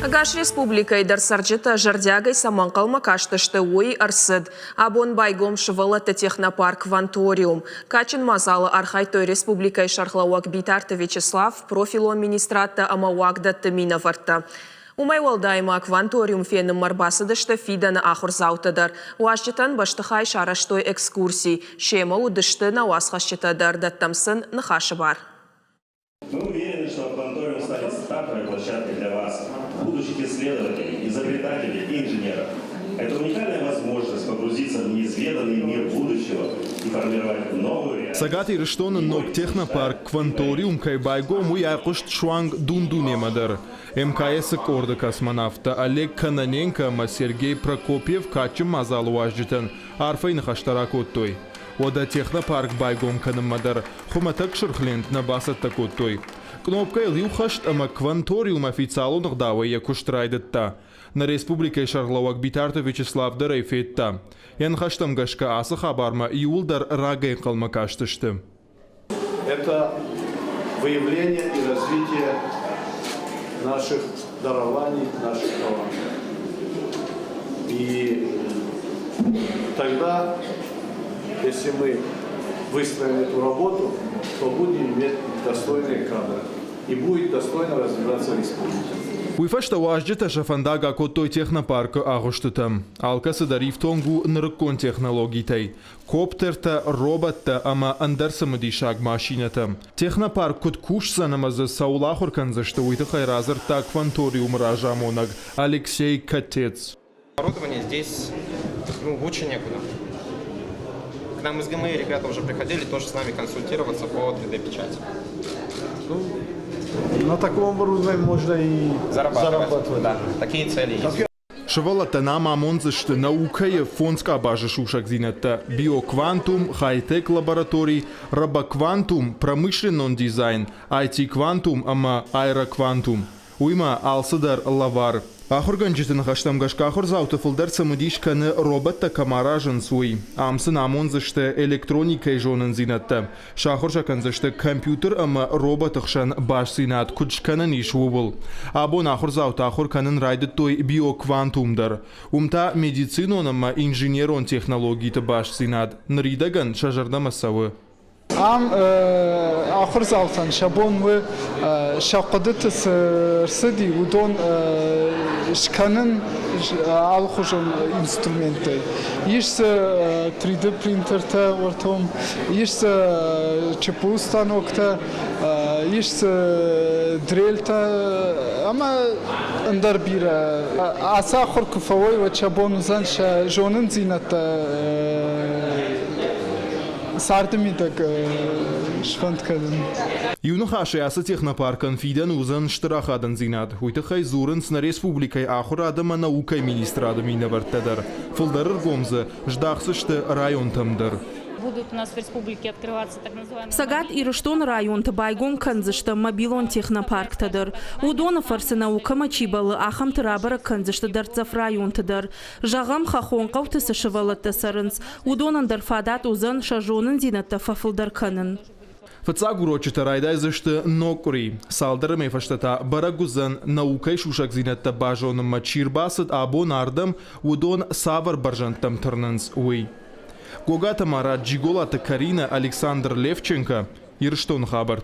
Гаш республикой дарсарджита жардягай саманқал макаштышты уй арсыд. Абон байгом шывалаты технопарк Ванториум. Качин мазалы архайтой республикой шархлауак битарты Вячеслав профилон министрата амауагдатты минаварта. Умайвалдаймак Ванториум фенім марбасыдышты фиданы ахурзаутыдар. Уашчытан баштыхай шараштой экскурсий. Шема удышты на уасхашчытадар даттамсын нахашы бар. Мы уверены, что Ванториум станет стартовой площадкой для вас, будущих исследователей, изобретателей и инженеров. Это уникальная возможность погрузиться в неизведанный мир будущего и формировать новую реальность. Сагати рештон нок технопарк Кванториум кай байгом уй айқушт шуанг дундунемадыр. МКС корды космонавта Олег Каноненко ма Сергей Прокопьев качым мазал уажжитын. Арфайны хаштарак оттой. Ода технопарк байгом канымадар. Хуматак шырхлент на басат такоттой. Кнопка ил хашт ама Кванториум официалу давай якуштрайдытта. На республике шарлауак битарты Вячеслав Дарайфетта. Ян хаштам гашка асы хабарма иулдар рагай калма каштышты. Это выявление и развитие наших дарований, наших талантов. И тогда, если мы выстроим эту работу, то будем иметь достойные кадры и будет достойно развиваться республика. Уйфашта уажджита шафандага коттой технопарк агуштытам. Алкасы дарифтонгу нырккон технологитай. Коптерта, роботта, ама андарсамыди шаг машинатам. Технопарк кут кушса намазы саулахуркан зашты уйты хайразыр так Кванториум ражамонаг Алексей Котец. Оборудование здесь лучше некуда. К нам из ГМИ ребята уже приходили тоже с нами консультироваться по 3D-печати. На таком оборудовании можно и зарабатывать. Да, такие цели есть. Шывалата нам амонзышты наукае фонска бажы шушак зинатта. Биоквантум, хай-тек лабораторий, рабоквантум, промышленный дизайн, IT-квантум, ама аэроквантум. Уйма алсыдар лавар. Ахурганчитын хаштамгашка ахурзауты фылдар самыдишканы роботта камаражын суй. Амсын амонзышты электроникай жонын зинатта. Шахуршаканзышты компьютер ама роботықшан баш зинат кучканын иш вубыл. Абон ахурзауты ахурканын райдыттой биоквантумдар. Умта медицинон ама инженерон технологийты баш зинат. Нридаган шажардамасавы. آخر زاوتن شبون و شقدت سردی و دون شکنن آلخوشون اینسترومنتی. یش 3D پرینتر تا ورتم، یش چپوستان وقتا، یش دریل تا، اما اندر بیره. آسا خور کفوی و شبون زنش جونن زینت ساردمیدک شفند کردن. Юнухаши асы технопаркан фиден узан штырахадан зинад. Хуйтахай зурынс на республикай ахурадама наукай министрадами инавартадар. Фылдарыр гомзы ждахсышты район тамдар. Будут у нас в республике открываться так называемые... Сагат и Руштон район Табайгон Канзышта мобилон технопарк тадар. Удона фарсенаука мачибалы ахам тарабара Канзышта дарцав район тадар. Жагам хахон кауты сашывалатта сарынс. Удонан дарфадат узан шажонын зинатта фафылдар канын. Фацагурочита райдайзышты нокури. Салдарым эфаштата барагузан наукай шушак зинатта бажоным мачирбасыд абон ардам удон савар баржантам тырнынс уй. Гогата Марат Джиголата Карина Александр Левченко, Ирштон Хабар.